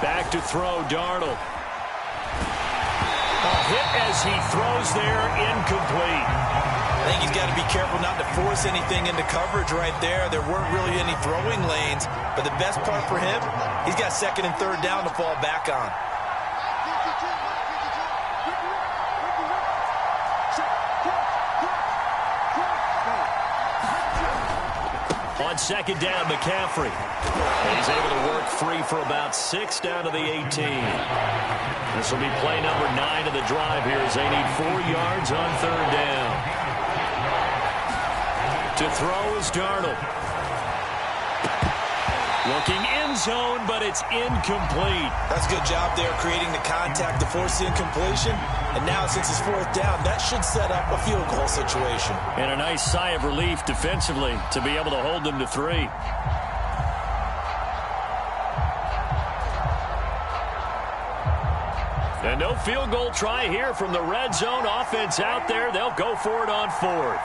Back to throw, Darnold. A hit as he throws there, incomplete. I think he's got to be careful not to force anything into coverage right there. There weren't really any throwing lanes, but the best part for him, he's got second and third down to fall back on. On second down, McCaffrey. He's able to work free for about 6 down to the 18. This will be play number 9 of the drive here as they need 4 yards on third down. To throw is Darnold. Looking end zone, but it's incomplete. That's a good job there creating the contact to force the incompletion. And now since it's fourth down, that should set up a field goal situation. And a nice sigh of relief defensively to be able to hold them to 3. And no field goal try here from the red zone. Offense out there. They'll go for it on 4th.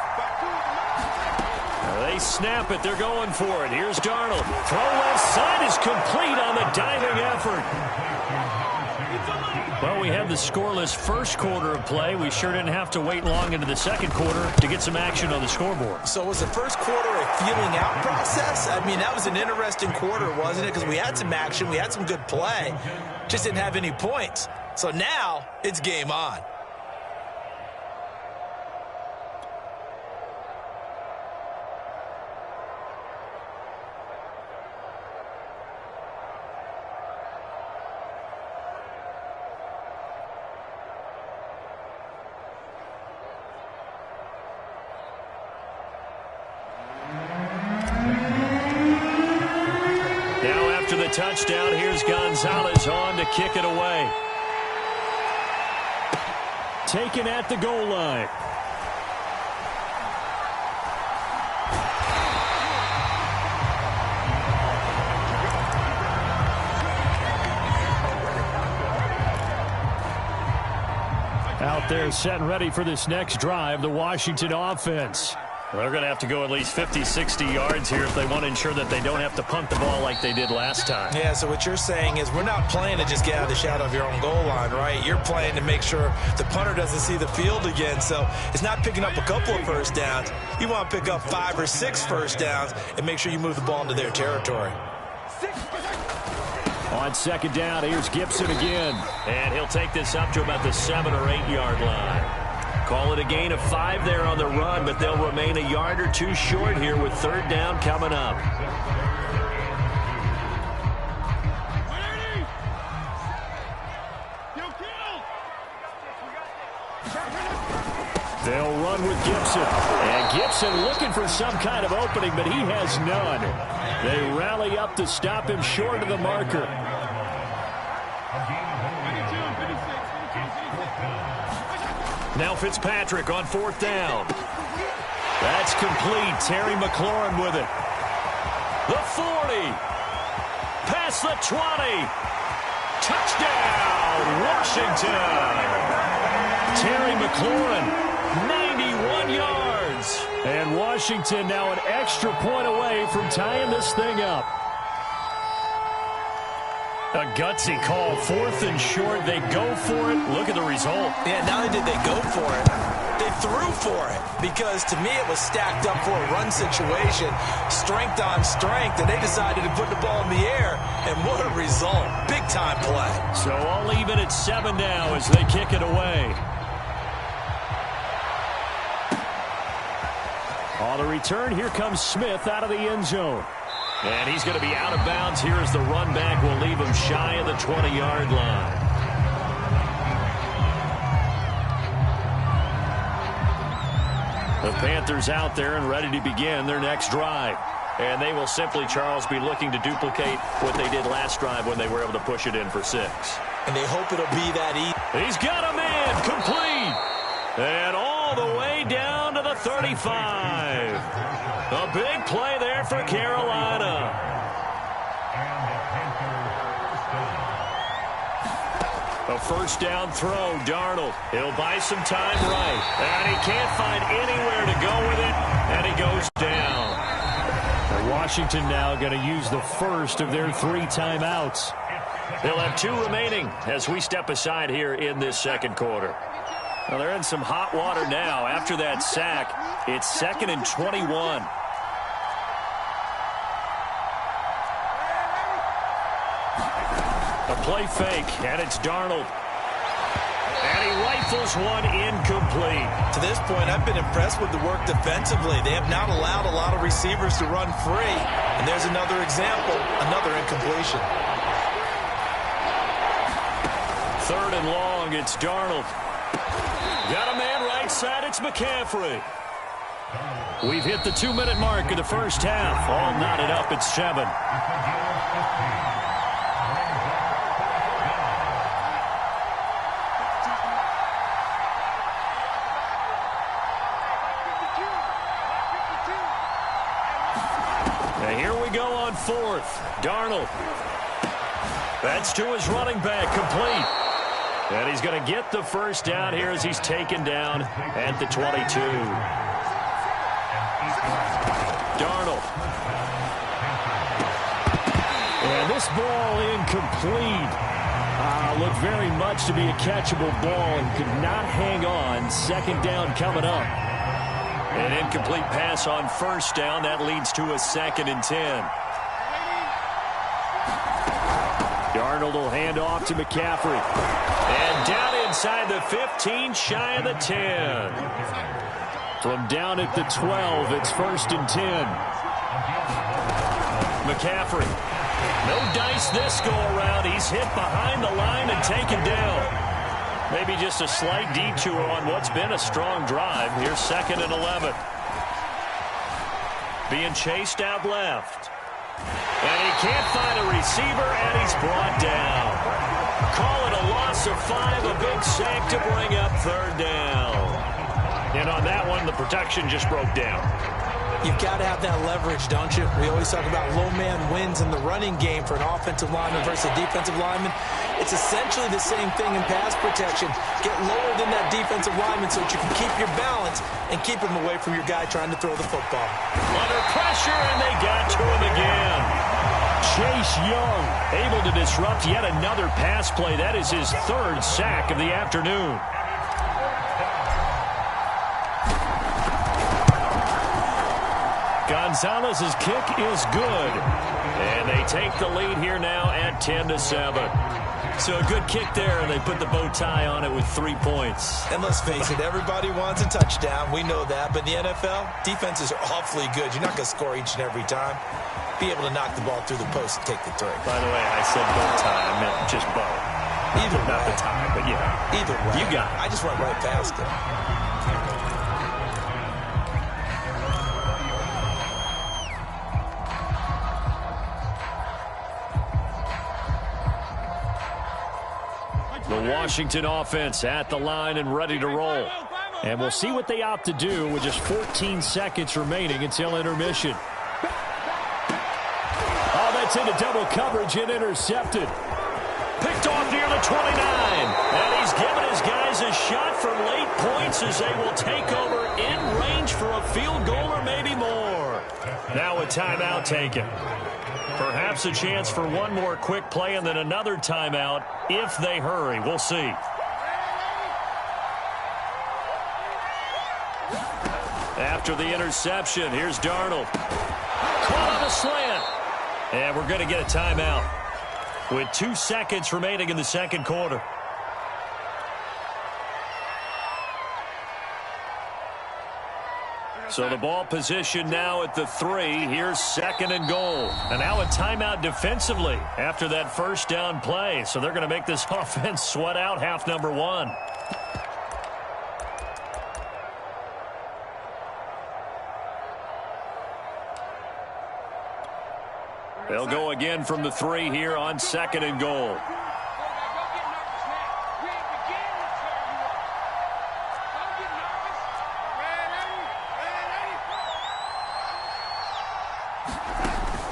They snap it. They're going for it. Here's Darnold. Throw left side is complete on the diving effort. Well, we had the scoreless first quarter of play. We sure didn't have to wait long into the second quarter to get some action on the scoreboard. So was the first quarter a feeling out process? I mean, that was an interesting quarter, wasn't it? Because we had some action. We had some good play. Just didn't have any points. So now it's game on. After the touchdown, here's Gonzalez on to kick it away. Taken at the goal line. Out there set and ready for this next drive, the Washington offense. They're going to have to go at least 50, 60 yards here if they want to ensure that they don't have to punt the ball like they did last time. Yeah, so what you're saying is we're not playing to just get out of the shadow of your own goal line, right? You're playing to make sure the punter doesn't see the field again. So it's not picking up a couple of first downs. You want to pick up 5 or 6 first downs and make sure you move the ball into their territory. On second down, here's Gibson again. And he'll take this up to about the 7 or 8 yard line. Call it a gain of 5 there on the run, but they'll remain a yard or 2 short here with third down coming up. They'll run with Gibson. And Gibson looking for some kind of opening, but he has none. They rally up to stop him short of the marker. Now Fitzpatrick on fourth down. That's complete. Terry McLaurin with it. The 40. Past the 20. Touchdown, Washington. Terry McLaurin, 91 yards. And Washington now an extra point away from tying this thing up. A gutsy call, 4th and short. They go for it. Look at the result. Yeah, not only did they go for it, they threw for it. Because to me it was stacked up for a run situation. Strength on strength. And they decided to put the ball in the air. And what a result. Big time play. So all even at 7 now as they kick it away. On the return, here comes Smith out of the end zone. And he's going to be out of bounds here as the run back will leave him shy of the 20-yard line. The Panthers out there and ready to begin their next drive. And they will simply, Charles, be looking to duplicate what they did last drive when they were able to push it in for 6. And they hope it'll be that easy. He's got a man complete. And all the way down to the 35. A big play there for Carolina. A first down throw, Darnold. He'll buy some time right. And he can't find anywhere to go with it. And he goes down. Washington now going to use the first of their 3 timeouts. They'll have 2 remaining as we step aside here in this second quarter. Well, they're in some hot water now. After that sack, it's 2nd and 21. A play fake, and it's Darnold. And he rifles one incomplete. To this point, I've been impressed with the work defensively. They have not allowed a lot of receivers to run free. And there's another example, another incompletion. 3rd and long, it's Darnold. Got a man right side, it's McCaffrey. We've hit the 2-minute mark of the first half. All knotted up at 7. And here we go on 4th. Darnold. That's to his running back, complete. And he's going to get the first down here as he's taken down at the 22. Darnold. And this ball incomplete. Looked very much to be a catchable ball and could not hang on. 2nd down coming up. An incomplete pass on 1st down. That leads to a 2nd and 10. Darnold will hand off to McCaffrey. And down inside the 15, shy of the 10. From down at the 12, it's 1st and 10. McCaffrey. No dice this go-around. He's hit behind the line and taken down. Maybe just a slight detour on what's been a strong drive. Here's 2nd and 11. Being chased out left. And he can't find a receiver, and he's brought down. Call it a loss of 5, a big sack to bring up 3rd down. And on that one, the protection just broke down. You've got to have that leverage, don't you? We always talk about low man wins in the running game for an offensive lineman versus a defensive lineman. It's essentially the same thing in pass protection. Get lower than that defensive lineman so that you can keep your balance and keep him away from your guy trying to throw the football. Under pressure, and they got to him again. Chase Young able to disrupt yet another pass play. That is his 3rd sack of the afternoon. Gonzalez's kick is good. And they take the lead here now at 10-7. So a good kick there, and they put the bow tie on it with 3 points. And let's face it, everybody wants a touchdown. We know that. But in the NFL, defenses are awfully good. You're not going to score each and every time. Be able to knock the ball through the post and take the 3. By the way, I said bow tie. I meant just bow. Either way. Not the tie, but yeah. Either way. You got it. I just went right past it. The Washington offense at the line and ready to roll. And we'll see what they opt to do with just 14 seconds remaining until intermission. Oh, that's into double coverage and intercepted. Picked off near the 29. And he's given his guys a shot for late points as they will take over in range for a field goal or maybe more. Now a timeout taken. Perhaps a chance for one more quick play and then another timeout if they hurry. We'll see. After the interception, here's Darnold. Caught on a slant. And we're going to get a timeout with 2 seconds remaining in the second quarter. So the ball position now at the 3. Here's 2nd and goal. And now a timeout defensively after that first down play. So they're going to make this offense sweat out half number 1. They'll go again from the 3 here on 2nd and goal.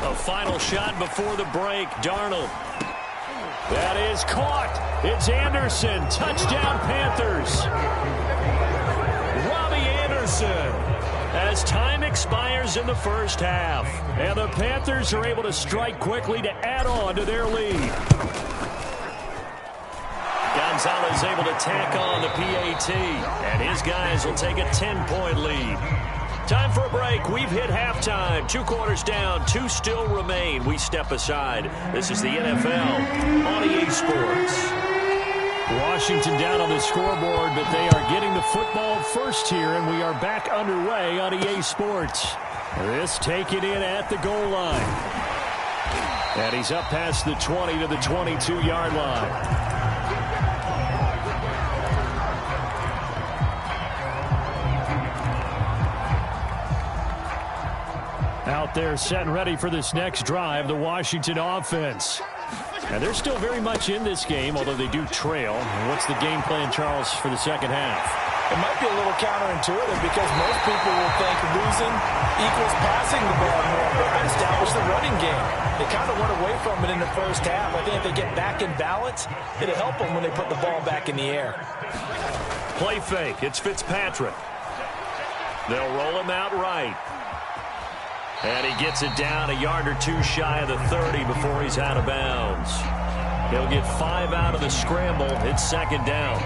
A final shot before the break. Darnold. That is caught. It's Anderson. Touchdown, Panthers. Robbie Anderson. As time expires in the first half. And the Panthers are able to strike quickly to add on to their lead. Gonzalez able to tack on the PAT, and his guys will take a 10-point lead. Time for a break. We've hit halftime. 2 quarters down, 2 still remain. We step aside. This is the NFL on EA Sports. Washington down on the scoreboard, but they are getting the football first here, and we are back underway on EA Sports. This taken in at the goal line. And he's up past the 20 to the 22-yard line. Out there set and ready for this next drive, the Washington offense. And they're still very much in this game, although they do trail. What's the game plan, Charles, for the second half? It might be a little counterintuitive because most people will think losing equals passing the ball more, but establish the running game. They kind of went away from it in the first half. I think if they get back in balance, it'll help them when they put the ball back in the air. Play fake. It's Fitzpatrick. They'll roll him out right. And he gets it down a yard or 2 shy of the 30 before he's out of bounds. He'll get 5 out of the scramble. It's second down.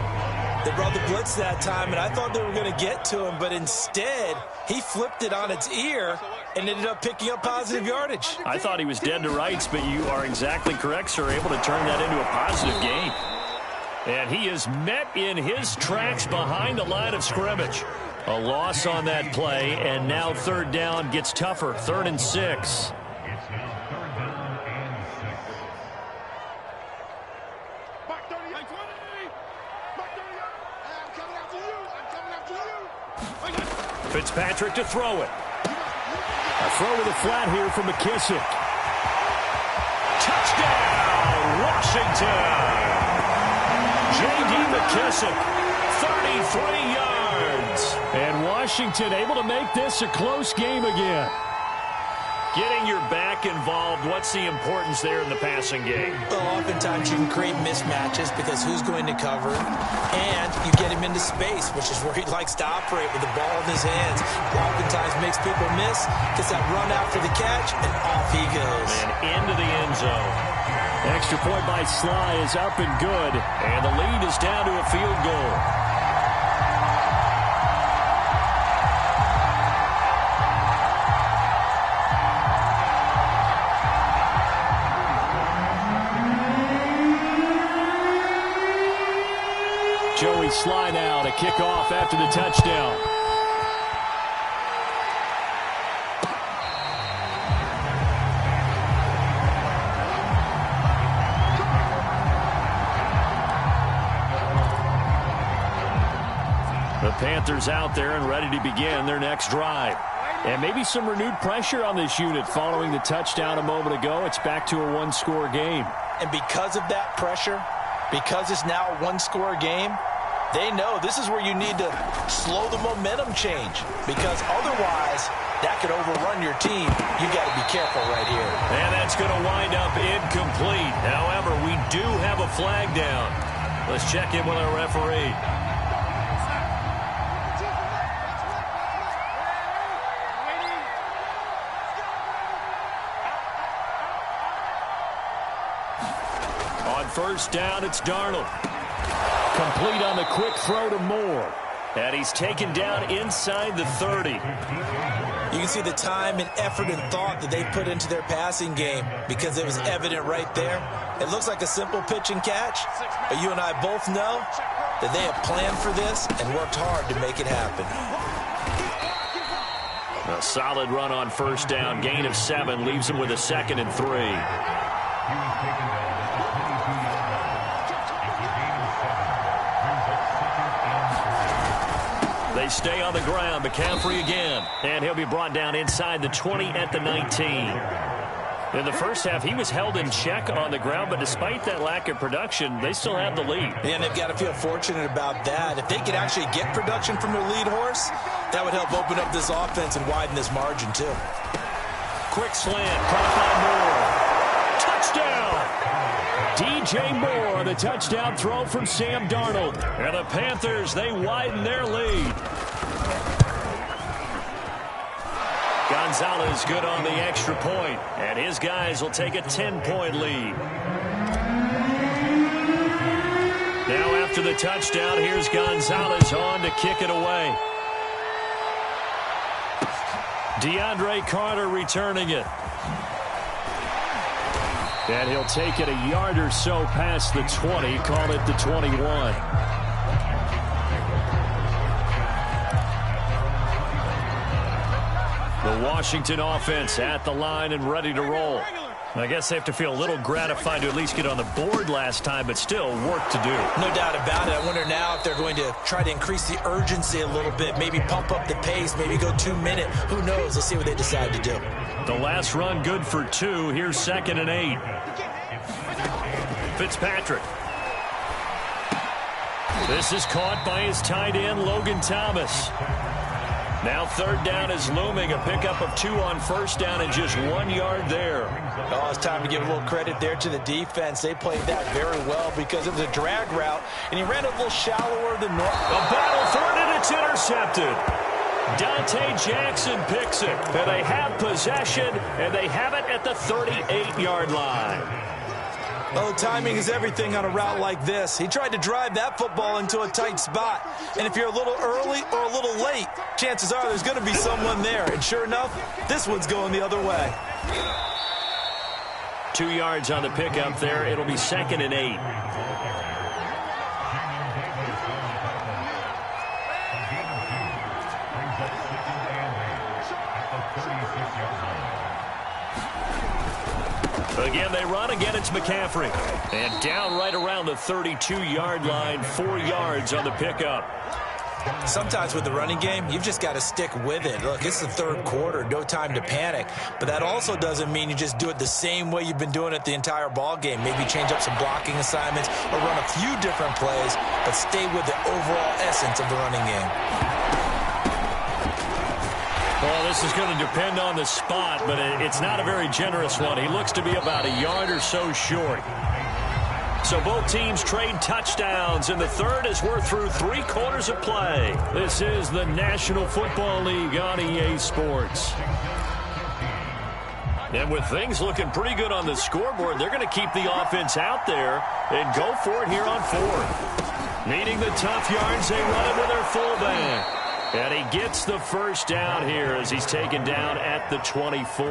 They brought the blitz that time, and I thought they were going to get to him, but instead he flipped it on its ear and ended up picking up positive yardage. I thought he was dead to rights, but you are exactly correct, sir, able to turn that into a positive gain. And he is met in his tracks behind the line of scrimmage. A loss on that play, and now third down gets tougher. 3rd and 6. Fitzpatrick to throw it. A throw to the flat here from McKissick. Touchdown, Washington! J.D. McKissick, 33 yards. And Washington able to make this a close game again. Getting your back involved, what's the importance there in the passing game? Well, oftentimes you can create mismatches because who's going to cover, and you get him into space, which is where he likes to operate with the ball in his hands. Oftentimes makes people miss, gets that run out for the catch, and off he goes. And into the end zone. Extra point by Sly is up and good, and the lead is down to a field goal. Joey Sly now to kick off after the touchdown. The Panthers out there and ready to begin their next drive. And maybe some renewed pressure on this unit following the touchdown a moment ago. It's back to a 1-score game. And because of that pressure, because it's now a 1-score game, they know this is where you need to slow the momentum change, because otherwise that could overrun your team. You got to be careful right here. And that's going to wind up incomplete. However, we do have a flag down. Let's check in with our referee. On first down, it's Darnold. Complete on the quick throw to Moore. And he's taken down inside the 30. You can see the time and effort and thought that they put into their passing game because it was evident right there. It looks like a simple pitch and catch, but you and I both know that they have planned for this and worked hard to make it happen. A solid run on first down. Gain of 7 leaves him with a 2nd and 3. They stay on the ground. McCaffrey again. And he'll be brought down inside the 20 at the 19. In the first half, he was held in check on the ground, but despite that lack of production, they still have the lead. And they've got to feel fortunate about that. If they could actually get production from their lead horse, that would help open up this offense and widen this margin, too. Quick slant, caught by Moore. Touchdown! DJ Moore on the touchdown throw from Sam Darnold. And the Panthers, they widen their lead. Gonzalez good on the extra point, and his guys will take a 10-point lead. Now after after the touchdown. Here's Gonzalez on to kick it away. DeAndre Carter returning it. And he'll take it a yard or so past the 20, call it the 21. The Washington offense at the line and ready to roll. I guess they have to feel a little gratified to at least get on the board last time, but still work to do. No doubt about it. I wonder now if they're going to try to increase the urgency a little bit, maybe pump up the pace, maybe go 2 minute. Who knows? Let's see what they decide to do. The last run good for 2. Here's 2nd and 8. Fitzpatrick. This is caught by his tight end, Logan Thomas. Now 3rd down is looming. A pickup of 2 on 1st down and just 1 yard there. Oh, it's time to give a little credit there to the defense. They played that very well because it was a drag route, and he ran a little shallower than normal. A battle for it, and it's intercepted. Dante Jackson picks it. And they have possession, and they have it at the 38-yard line. Well, timing is everything on a route like this. He tried to drive that football into a tight spot. And if you're a little early or a little late, chances are there's going to be someone there. And sure enough, this one's going the other way. 2 yards on the pickup there. It'll be 2nd and 8. Again, they run. Again, it's McCaffrey. And down right around the 32-yard line, 4 yards on the pickup. Sometimes with the running game, you've just got to stick with it. Look, it's the 3rd quarter, no time to panic. But that also doesn't mean you just do it the same way you've been doing it the entire ball game. Maybe change up some blocking assignments or run a few different plays, but stay with the overall essence of the running game. Well, this is going to depend on the spot, but it's not a very generous one. He looks to be about a yard or so short. So both teams trade touchdowns, and the 3rd as we're through 3 quarters of play. This is the National Football League on EA Sports. And with things looking pretty good on the scoreboard, they're going to keep the offense out there and go for it here on 4th. Needing the tough yards, they run it with their fullback. And he gets the 1st down here as he's taken down at the 24.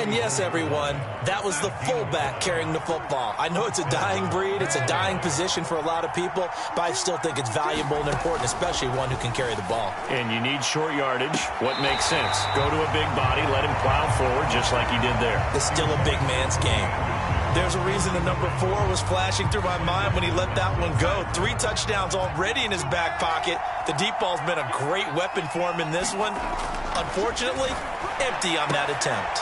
And yes, everyone, that was the fullback carrying the football. I know it's a dying breed, it's a dying position for a lot of people, but I still think it's valuable and important, especially one who can carry the ball. And you need short yardage. What makes sense? Go to a big body, let him plow forward just like he did there. It's still a big man's game. There's a reason the number 4 was flashing through my mind when he let that one go. 3 touchdowns already in his back pocket. The deep ball's been a great weapon for him in this one. Unfortunately, empty on that attempt.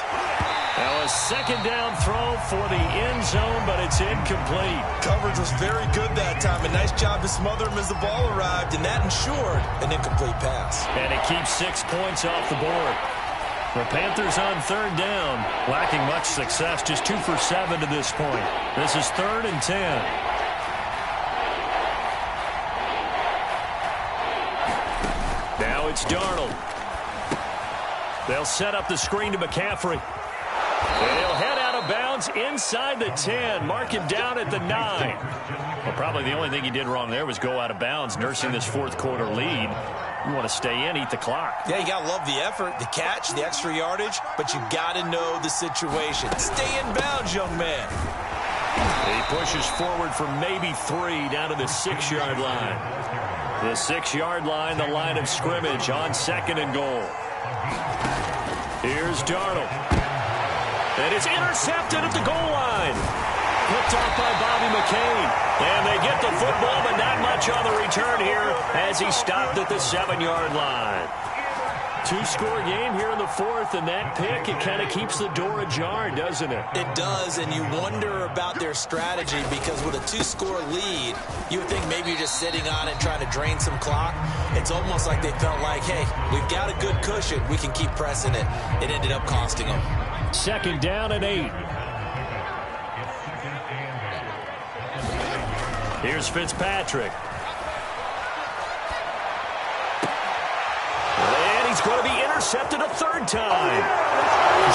Now a 2nd down throw for the end zone, but it's incomplete. Coverage was very good that time. A nice job to smother him as the ball arrived, and that ensured an incomplete pass. And it keeps 6 points off the board. The Panthers on 3rd down, lacking much success, just 2 for 7 to this point. This is 3rd and 10. Now it's Darnold. They'll set up the screen to McCaffrey. And he'll head out of bounds inside the 10, mark him down at the 9. Well, probably the only thing he did wrong there was go out of bounds, nursing this 4th quarter lead. You want to stay in, eat the clock. Yeah, you got to love the effort, the catch, the extra yardage, but you got to know the situation. Stay in bounds, young man. He pushes forward for maybe 3 down to the 6-yard line. The 6-yard line, the line of scrimmage on 2nd and goal. Here's Darnold. And it's intercepted at the goal line. Picked off by Bobby McCain. And they get the football, but not much on the return here as he stopped at the 7-yard line. 2-score game here in the 4th, and that pick, it kind of keeps the door ajar, doesn't it? It does, and you wonder about their strategy because with a 2-score lead, you would think maybe you're just sitting on it trying to drain some clock. It's almost like they felt like, hey, we've got a good cushion. We can keep pressing it. It ended up costing them. 2nd down and 8. Here's Fitzpatrick. And he's going to be intercepted a 3rd time.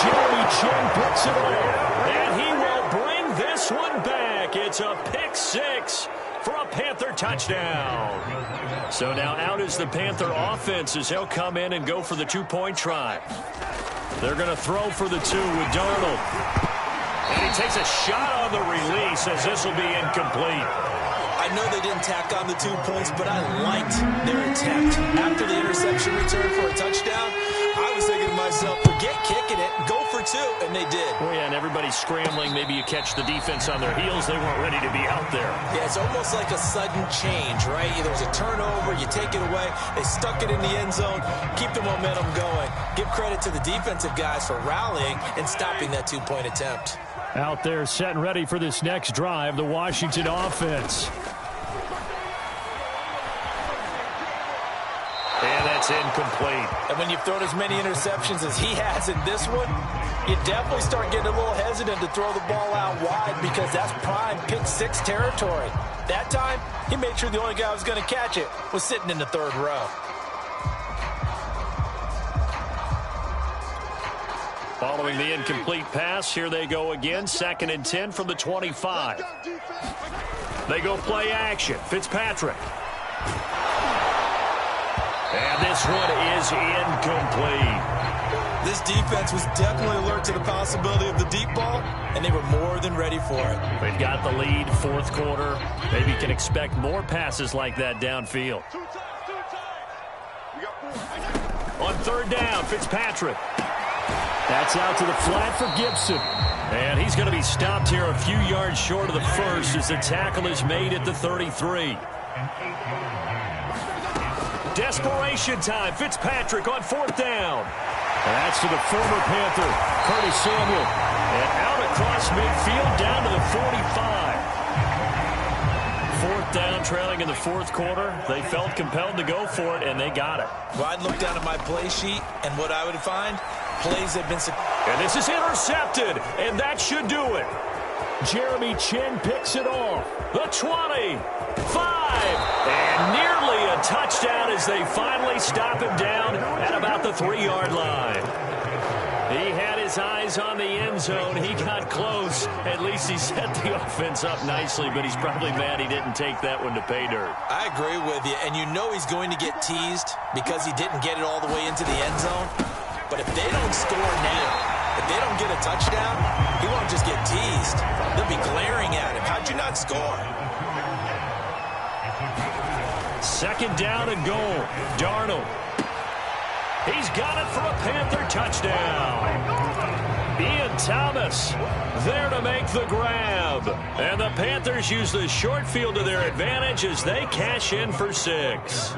Jeremy Chin picks it up. And he will bring this one back. It's a pick 6 for a Panther touchdown. So now out is the Panther offense as they'll come in and go for the two-point try. They're going to throw for the two with Darnold. And he takes a shot on the release as this will be incomplete. I know they didn't tack on the 2 points, but I liked their attempt. After the interception return for a touchdown, I was thinking to myself, forget kicking it, go for two, and they did. Oh, yeah, and everybody's scrambling. Maybe you catch the defense on their heels. They weren't ready to be out there. Yeah, it's almost like a sudden change, right? There was a turnover, you take it away, they stuck it in the end zone, keep the momentum going. Give credit to the defensive guys for rallying and stopping that two-point attempt. Out there set and ready for this next drive, the Washington offense. And that's incomplete. And when you've thrown as many interceptions as he has in this one, you definitely start getting a little hesitant to throw the ball out wide because that's prime pick six territory. That time, he made sure the only guy who was going to catch it was sitting in the third row. Following the incomplete pass, here they go again. 2nd and 10 from the 25. They go play action. Fitzpatrick. And this one is incomplete. This defense was definitely alert to the possibility of the deep ball, and they were more than ready for it. They've got the lead, fourth quarter. Maybe you can expect more passes like that downfield. On 3rd down, Fitzpatrick. That's out to the flat for Gibson. And he's going to be stopped here a few yards short of the first as the tackle is made at the 33. Desperation time. Fitzpatrick on 4th down. And that's to the former Panther, Curtis Samuel. And out across midfield down to the 45. 4th down, trailing in the fourth quarter. They felt compelled to go for it, and they got it. Well, I'd look down at my play sheet, and what I would find, plays have been... And this is intercepted, and that should do it. Jeremy Chin picks it off. The 20, 5, and nearly a touchdown as they finally stop him down at about the 3-yard line. He had his eyes on the end zone. He got close. At least he set the offense up nicely, but he's probably mad he didn't take that one to pay dirt. I agree with you, and you know he's going to get teased because he didn't get it all the way into the end zone. But if they don't score now, if they don't get a touchdown, he won't just get teased. They'll be glaring at him. How'd you not score? 2nd down and goal. Darnold. He's got it for a Panther touchdown. Ian Thomas there to make the grab. And the Panthers use the short field to their advantage as they cash in for 6.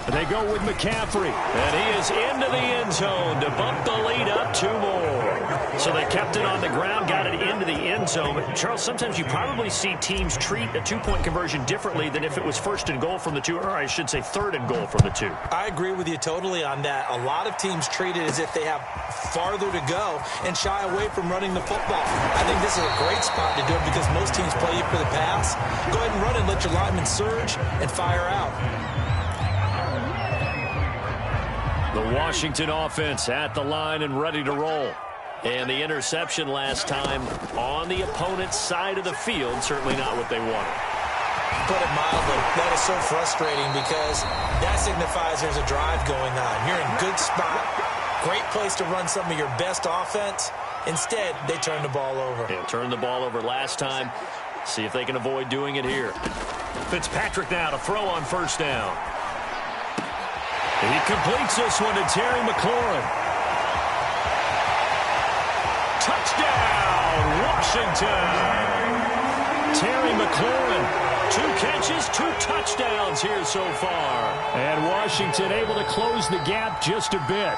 They go with McCaffrey, and he is into the end zone to bump the lead up 2 more. So they kept it on the ground, got it into the end zone. But Charles, sometimes you probably see teams treat a 2-point conversion differently than if it was 1st and goal from the 2, or I should say 3rd and goal from the 2. I agree with you totally on that. A lot of teams treat it as if they have farther to go and shy away from running the football. I think this is a great spot to do it because most teams play you for the pass. Go ahead and run and let your linemen surge and fire out. The Washington offense at the line and ready to roll. And the interception last time on the opponent's side of the field, certainly not what they wanted. Put it mildly, that is so frustrating because that signifies there's a drive going on. You're in good spot, great place to run some of your best offense. Instead, they turn the ball over. Yeah, turned the ball over last time. See if they can avoid doing it here. Fitzpatrick now to throw on 1st down. He completes this one to Terry McLaurin. Touchdown, Washington. Terry McLaurin, 2 catches, 2 touchdowns here so far. And Washington able to close the gap just a bit.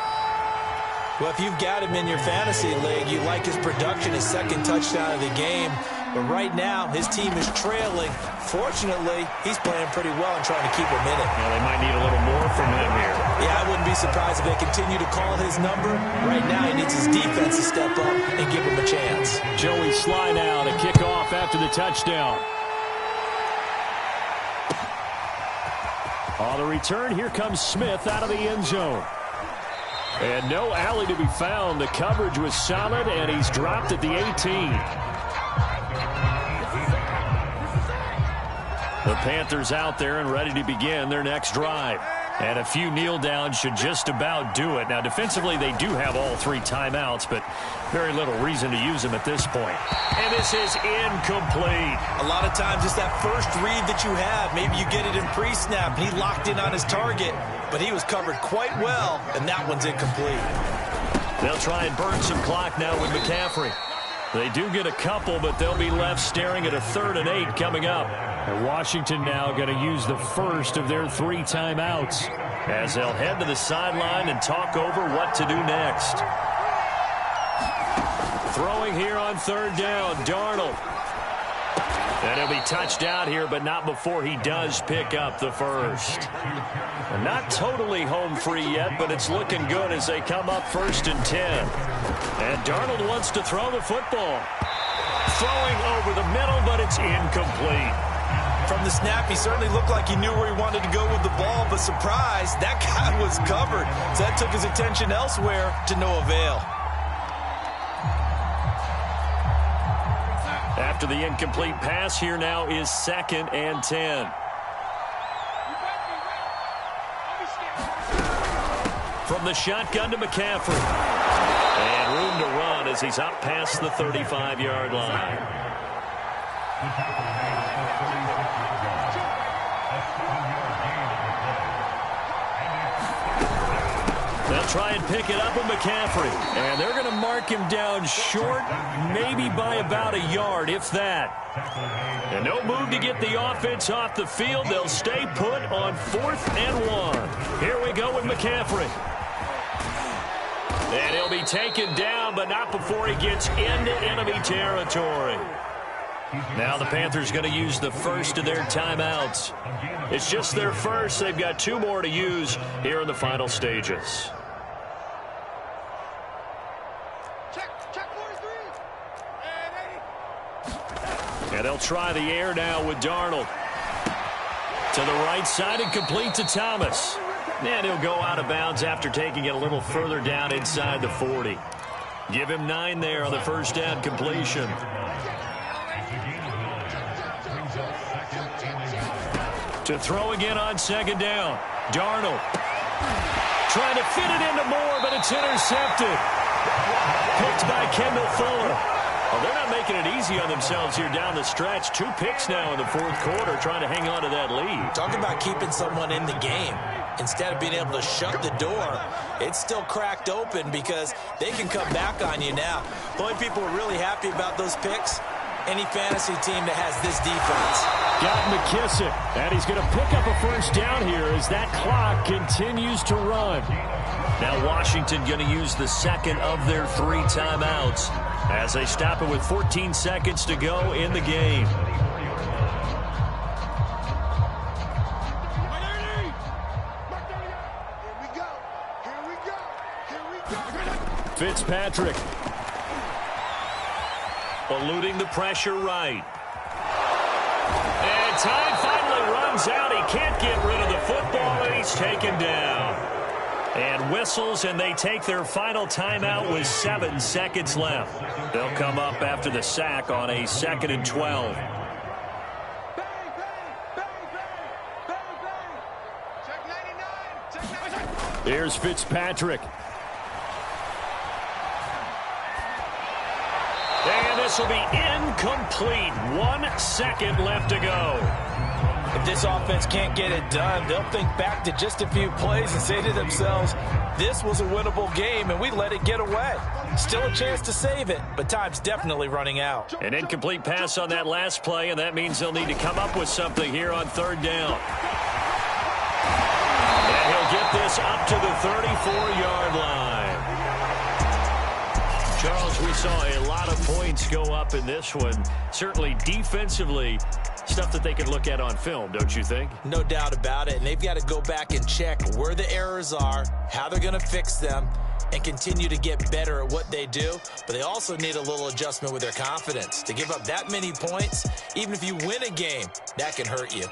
Well, if you've got him in your fantasy league, you like his production, his 2nd touchdown of the game. But right now, his team is trailing. Fortunately, he's playing pretty well and trying to keep him in it. Yeah, they might need a little more from him here. Yeah, I wouldn't be surprised if they continue to call his number. Right now, he needs his defense to step up and give him a chance. Joey Sly now to kick off after the touchdown. On the return, here comes Smith out of the end zone. And no alley to be found. The coverage was solid, and he's dropped at the 18. Panthers out there and ready to begin their next drive. And a few kneel downs should just about do it. Now, defensively, they do have all 3 timeouts, but very little reason to use them at this point. And this is incomplete. A lot of times, it's that first read that you have. Maybe you get it in pre-snap, and he locked in on his target, but he was covered quite well, and that one's incomplete. They'll try and burn some clock now with McCaffrey. They do get a couple, but they'll be left staring at a 3rd and 8 coming up. And Washington now going to use the first of their 3 timeouts as they'll head to the sideline and talk over what to do next. Throwing here on 3rd down, Darnold. And he'll be touched out here, but not before he does pick up the first. And not totally home free yet, but it's looking good as they come up 1st and 10. And Darnold wants to throw the football. Throwing over the middle, but it's incomplete. From the snap, he certainly looked like he knew where he wanted to go with the ball, but surprise, that guy was covered. So that took his attention elsewhere to no avail. After the incomplete pass, here now is 2nd and 10. From the shotgun to McCaffrey. And room to run as he's up past the 35-yard line. They'll try and pick it up with McCaffrey. And they're going to mark him down short, maybe by about a yard, if that. And no move to get the offense off the field. They'll stay put on 4th and 1. Here we go with McCaffrey. And he'll be taken down, but not before he gets into enemy territory. Now the Panthers going to use the first of their timeouts. It's just their first. They've got 2 more to use here in the final stages. And they'll try the air now with Darnold. To the right side and complete to Thomas. And he'll go out of bounds after taking it a little further down inside the 40. Give him 9 there on the first down completion. To throw again on 2nd down. Darnold. Trying to fit it into Moore, but it's intercepted. Picked by Kendall Fuller. Well, they're not making it easy on themselves here down the stretch. 2 picks now in the 4th quarter, trying to hang on to that lead. Talk about keeping someone in the game. Instead of being able to shut the door, it's still cracked open because they can come back on you now. The only people who are really happy about those picks, any fantasy team that has this defense. Got McKissick, and he's going to pick up a first down here as that clock continues to run. Now Washington going to use the 2nd of their 3 timeouts as they stop it with 14 seconds to go in the game. Fitzpatrick. Eluding the pressure right. And time finally runs out. He can't get rid of the football, and he's taken down. And whistles, and they take their final timeout with 7 seconds left. They'll come up after the sack on a 2nd and 12. Here's Fitzpatrick. And this will be incomplete. 1 second left to go. If this offense can't get it done, they'll think back to just a few plays and say to themselves, this was a winnable game, and we let it get away. Still a chance to save it, but time's definitely running out. An incomplete pass on that last play, and that means they'll need to come up with something here on 3rd down. And he'll get this up to the 34-yard line. Charles, we saw a lot of points go up in this one. Certainly defensively, stuff that they can look at on film, don't you think? No doubt about it, and they've got to go back and check where the errors are, how they're going to fix them, and continue to get better at what they do. But they also need a little adjustment with their confidence. To give up that many points, even if you win a game, that can hurt you.